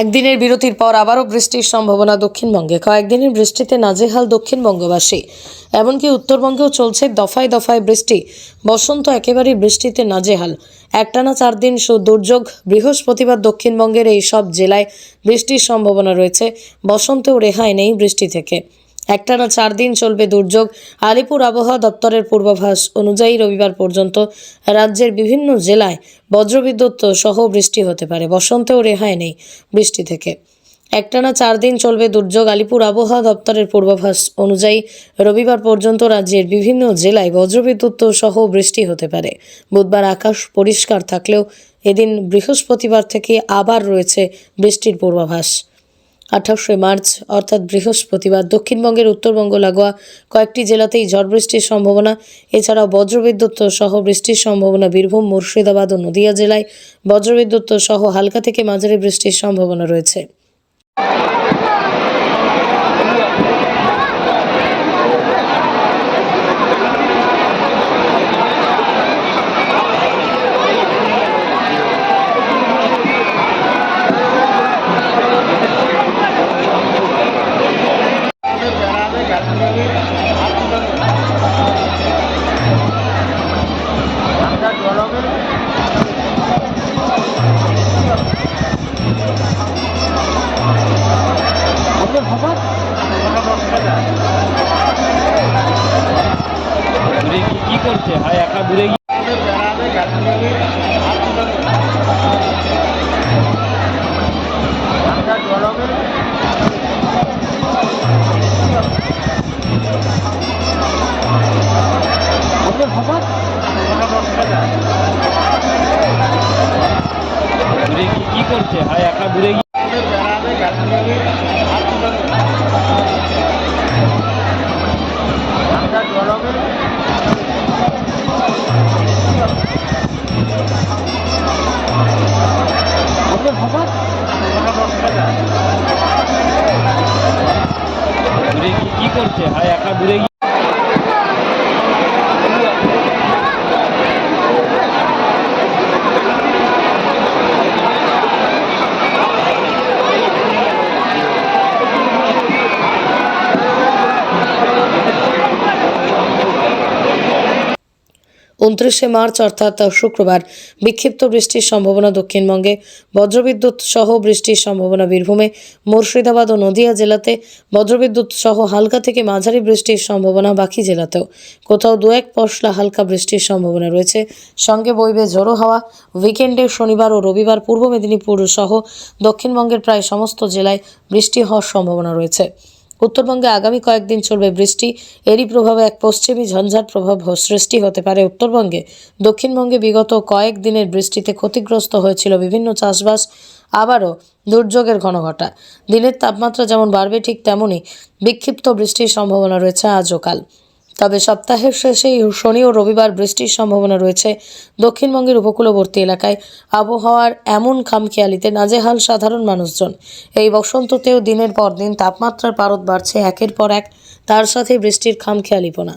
একদিনের বিরতির পর আবারও বৃষ্টির সম্ভাবনা দক্ষিণবঙ্গে। কয়েকদিনের বৃষ্টিতে নাজেহাল দক্ষিণবঙ্গবাসী, এমনকি উত্তরবঙ্গেও চলছে দফায় দফায় বৃষ্টি। বসন্ত একেবারেই বৃষ্টিতে নাজেহাল। একটানা 4 দিন দুর্যোগ। বৃহস্পতিবার দক্ষিণবঙ্গের এই সব জেলায় বৃষ্টির সম্ভাবনা রয়েছে। বসন্তেও রেহাই নেই বৃষ্টি থেকে। একটানা 4 দিন চলবে দুর্যোগ। আলিপুর আবহাওয়া দপ্তরের পূর্বাভাস অনুযায়ী রবিবার পর্যন্ত রাজ্যের বিভিন্ন জেলায় বজ্রবিদ্যুৎ সহ বৃষ্টি হতে পারে। বসন্তেও রেহাই নেই বৃষ্টি থেকে। একটানা 4 দিন চলবে দুর্যোগ। আলিপুর আবহাওয়া দপ্তরের পূর্বাভাস অনুযায়ী রবিবার পর্যন্ত রাজ্যের বিভিন্ন জেলায় বজ্রবিদ্যুৎ সহ বৃষ্টি হতে পারে। বুধবার আকাশ পরিষ্কার থাকলেও এদিন বৃহস্পতিবার থেকে আবার রয়েছে বৃষ্টির পূর্বাভাস। 28শে মার্চ অর্থাৎ বৃহস্পতিবার দক্ষিণবঙ্গের উত্তরবঙ্গ লাগোয়া কয়েকটি জেলাতেই ঝড় বৃষ্টির সম্ভাবনা। এছাড়াও বজ্রবিদ্যুৎ সহ বৃষ্টির সম্ভাবনা বীরভূম, মুর্শিদাবাদ ও নদিয়া জেলায় বজ্রবিদ্যুৎ সহ হালকা থেকে মাঝারি বৃষ্টির সম্ভাবনা রয়েছে। কি করছে হয় একা দূরে গিয়ে কি করছে হয় একা দূরে গিয়ে কি করছে হয় একা দূরে গিয়ে 29শে মার্চ অর্থাৎ শুক্রবার বিক্ষিপ্ত বৃষ্টির সম্ভাবনা দক্ষিণবঙ্গে। বজ্রবিদ্যুৎ সহ বৃষ্টির সম্ভাবনা বীরভূমে, মুর্শিদাবাদ ও নদিয়া জেলাতে। বজ্রবিদ্যুৎ সহ হালকা থেকে মাঝারি বৃষ্টির সম্ভাবনা বাকি জেলাতেও। কোথাও 2-1 পশলা হালকা বৃষ্টির সম্ভাবনা রয়েছে। সঙ্গে বইবে ঝোড়ো হাওয়া। উইকেন্ডে শনিবার ও রবিবার পূর্ব মেদিনীপুর সহ দক্ষিণবঙ্গের প্রায় সমস্ত জেলায় বৃষ্টি হওয়ার সম্ভাবনা রয়েছে। উত্তরবঙ্গে আগামী কয়েকদিন চলবে বৃষ্টি। এরই প্রভাবে এক পশ্চিমী ঝঞ্ঝার প্রভাব সৃষ্টি হতে পারে উত্তরবঙ্গে। দক্ষিণবঙ্গে বিগত কয়েকদিনের বৃষ্টিতে ক্ষতিগ্রস্ত হয়েছিল বিভিন্ন চাষবাস। আবারও দুর্যোগের ঘনঘটা। দিনের তাপমাত্রা যেমন বাড়বে ঠিক তেমনই বিক্ষিপ্ত বৃষ্টির সম্ভাবনা রয়েছে আজ ও কাল। তবে সপ্তাহের শেষে শনি ও রবিবার বৃষ্টির সম্ভাবনা রয়েছে দক্ষিণবঙ্গের উপকূলবর্তী এলাকায়। আবহাওয়ার এমন খামখেয়ালিতে নাজেহাল সাধারণ মানুষজন। এই বসন্ততেও দিনের পর দিন তাপমাত্রার পারদ বাড়ছে একের পর এক, তার সাথে বৃষ্টির খামখেয়ালিপনা।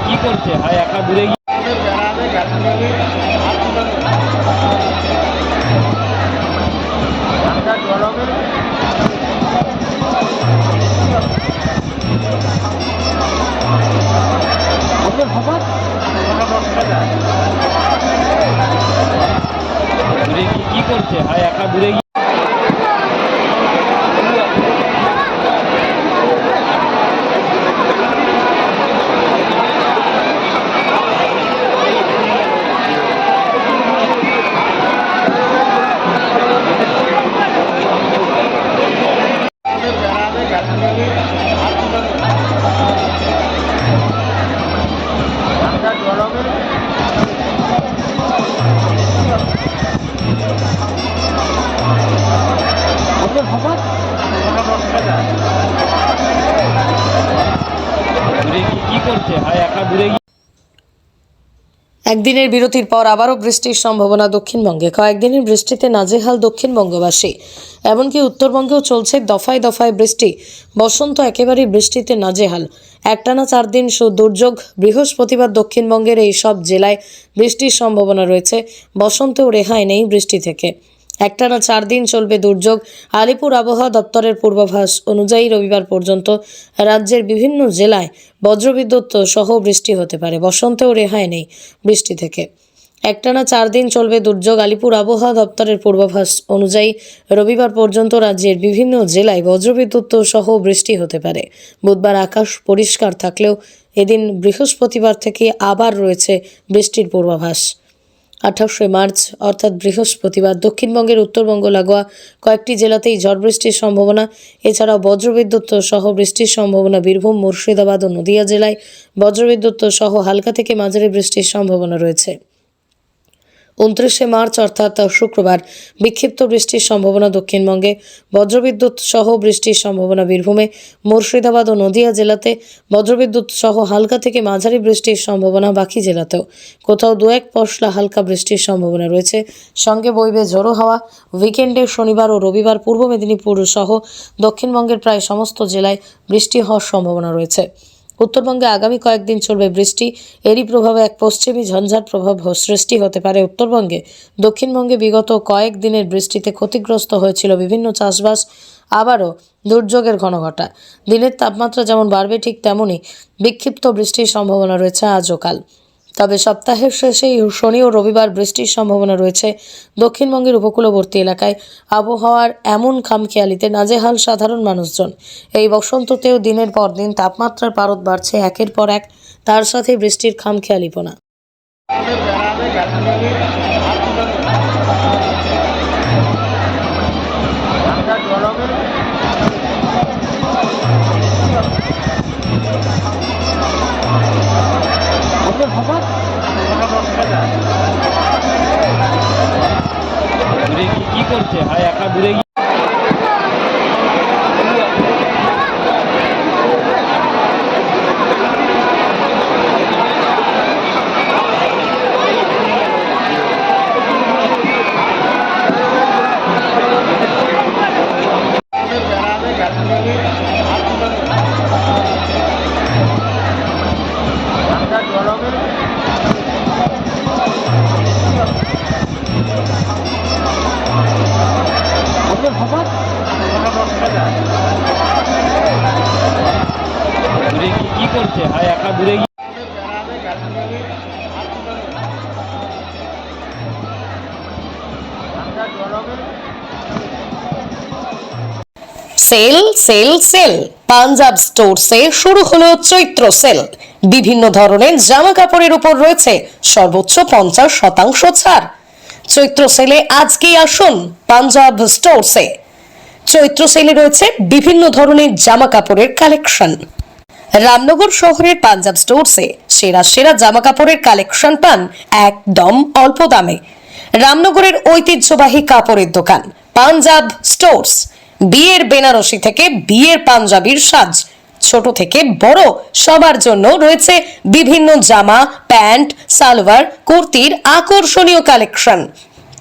কি করছে হয় একা দূরে গিয়ে কি করছে হয় একা দূরে গিয়ে একদিনের বিরতির পর আবারও বৃষ্টির সম্ভাবনা দক্ষিণবঙ্গে। কয়েকদিনের বৃষ্টিতে নাজেহাল দক্ষিণবঙ্গবাসী, এমনকি উত্তরবঙ্গেও চলছে দফায় দফায় বৃষ্টি। বসন্ত একেবারেই বৃষ্টিতে নাজেহাল। একটানা 4 দিন দুর্যোগ। বৃহস্পতিবার দক্ষিণবঙ্গের এই সব জেলায় বৃষ্টির সম্ভাবনা রয়েছে। বসন্তেও রেহাই নেই বৃষ্টি থেকে। একটানা 4 দিন চলবে দুর্যোগ। আলিপুর আবহাওয়া দপ্তরের পূর্বাভাস অনুযায়ী রবিবার পর্যন্ত রাজ্যের বিভিন্ন জেলায় বজ্রবিদ্যুৎ সহ বৃষ্টি হতে পারে। বসন্তেও রেহাই নেই বৃষ্টি থেকে। একটানা 4 দিন চলবে দুর্যোগ। আলিপুর আবহাওয়া দপ্তরের পূর্বাভাস অনুযায়ী রবিবার পর্যন্ত রাজ্যের বিভিন্ন জেলায় বজ্রবিদ্যুৎ সহ বৃষ্টি হতে পারে। বুধবার আকাশ পরিষ্কার থাকলেও এদিন বৃহস্পতিবার থেকে আবার রয়েছে বৃষ্টির পূর্বাভাস। 28 মার্চ অর্থাৎ বৃহস্পতিবার দক্ষিণবঙ্গের উত্তরবঙ্গ লাগোয়া কয়েকটি জেলাতেই ঝড় বৃষ্টির সম্ভাবনা। এছাড়াও বজ্রবিদ্যুৎ সহ বৃষ্টির সম্ভাবনা বীরভূম, মুর্শিদাবাদ ও নদিয়া জেলায় বজ্রবিদ্যুৎ সহ হালকা থেকে মাঝারি বৃষ্টির সম্ভাবনা রয়েছে। 29 মার্চ অর্থাৎ শুক্রবার বিক্ষিপ্ত বৃষ্টির সম্ভাবনা দক্ষিণবঙ্গে। বজ্রবিদ্যুৎ সহ বৃষ্টির সম্ভাবনা বীরভূমে, মুর্শিদাবাদ ও নদিয়া জেলাতে। বজ্রবিদ্যুৎ সহ হালকা থেকে মাঝারি বৃষ্টির সম্ভাবনা বাকি জেলাতেও। কোথাও 2-1 পশলা হালকা বৃষ্টির সম্ভাবনা রয়েছে। সঙ্গে বইবে ঝোড়ো হাওয়া। উইকেন্ডে শনিবার ও রবিবার পূর্ব মেদিনীপুর সহ দক্ষিণবঙ্গের প্রায় সমস্ত জেলায় বৃষ্টি হওয়ার সম্ভাবনা রয়েছে। উত্তরবঙ্গে আগামী কয়েকদিন চলবে বৃষ্টি। এরই প্রভাবে এক পশ্চিমী ঝঞ্ঝার প্রভাব সৃষ্টি হতে পারে উত্তরবঙ্গে। দক্ষিণবঙ্গে বিগত কয়েকদিনের বৃষ্টিতে ক্ষতিগ্রস্ত হয়েছিল বিভিন্ন চাষবাস। আবারও দুর্যোগের ঘনঘটা। দিনের তাপমাত্রা যেমন বাড়বে ঠিক তেমনই বিক্ষিপ্ত বৃষ্টির সম্ভাবনা রয়েছে আজ ও কাল। তবে সপ্তাহের শেষে শনি ও রবিবার বৃষ্টির সম্ভাবনা রয়েছে দক্ষিণবঙ্গের উপকূলবর্তী এলাকায়। আবহাওয়ার এমন খামখেয়ালিতে নাজেহাল সাধারণ মানুষজন। এই বসন্ততেও দিনের পর দিন তাপমাত্রার পারদ বাড়ছে একের পর এক, তার সাথে বৃষ্টির খামখেয়ালিপনা। দূরে কি করছে ভাই? একা দূরে গিয়ে দূরে কি করছে ভাই? একা দূরে গিয়ে সেল সেল সেল পাঞ্জাব স্টোরসে শুরু হলো চৈত্র সেল। বিভিন্ন ধরনের জামা কাপড়ের উপর রয়েছে সর্বোচ্চ 50% ছাড়। চৈত্র সেলে আজকেই আসুন পাঞ্জাব স্টোরসে। চৈত্র সেলে রয়েছে বিভিন্ন ধরনের জামা কাপড়ের কালেকশন। রামনগর শহরের পাঞ্জাব স্টোরসে সেরা সেরা জামা কাপড়ের কালেকশন পান একদম অল্প দামে। রামনগরের ঐতিহ্যবাহী কাপড়ের দোকান পাঞ্জাব স্টোরস। বিয়ের বেনারসি থেকে বিয়ের পাঞ্জাবির সাজ, ছোট থেকে বড় সবার জন্য রয়েছে বিভিন্ন জামা, প্যান্ট, সালোয়ার, কুর্তির আকর্ষণীয় কালেকশন।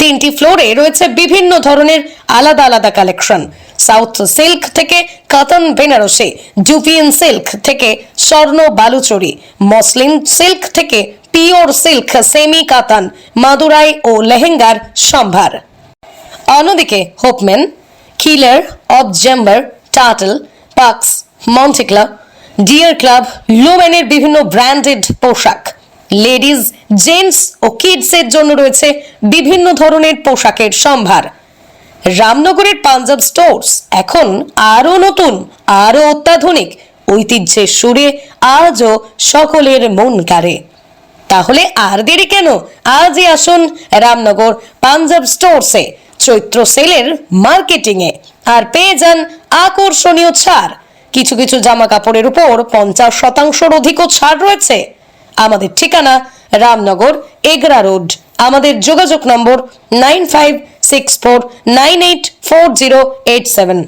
3টি ফ্লোরে রয়েছে বিভিন্ন ধরনের আলাদা আলাদা কালেকশন। সাউথ সিল্ক থেকে কটন বেনারসি, জুপিয়ান সিল্ক থেকে স্বর্ণ বালুচরি, মসলিন সিল্ক থেকে পিওর সিল্ক, সেমি কাতান, মাদুরাই ও লেহেঙ্গার সম্ভার। অন্যদিকে হোপম্যান, কিলার, অবজেম্বার, টার্টল, পাক্স, মন্টিক্লা, ডিয়ার ক্লাব, লুমেনের বিভিন্ন ব্র্যান্ডেড পোশাক। লেডিজ, জেন্টস ও কিডসের জন্য রয়েছে বিভিন্ন ধরনের পোশাকের সম্ভার। রামনগরের পাঞ্জাব স্টোরস এখন আরো নতুন, আরো অত্যাধুনিক, ঐতিহ্যের সুরে আজও সকলের মন কাড়ে। তাহলে আর দেরি কেন? আজই আসুন রামনগর পাঞ্জাব স্টোরসে চৈত্র সেলের মার্কেটিং এ আর পেয়ে যান আকর্ষণীয় ছাড়। কিছু কিছু জামা কাপড়ের উপর 50% অধিকও ছাড় রয়েছে। আমাদের ঠিকানা রামনগর এগরা রোড। আমাদের যোগাযোগ নম্বর 9564984087।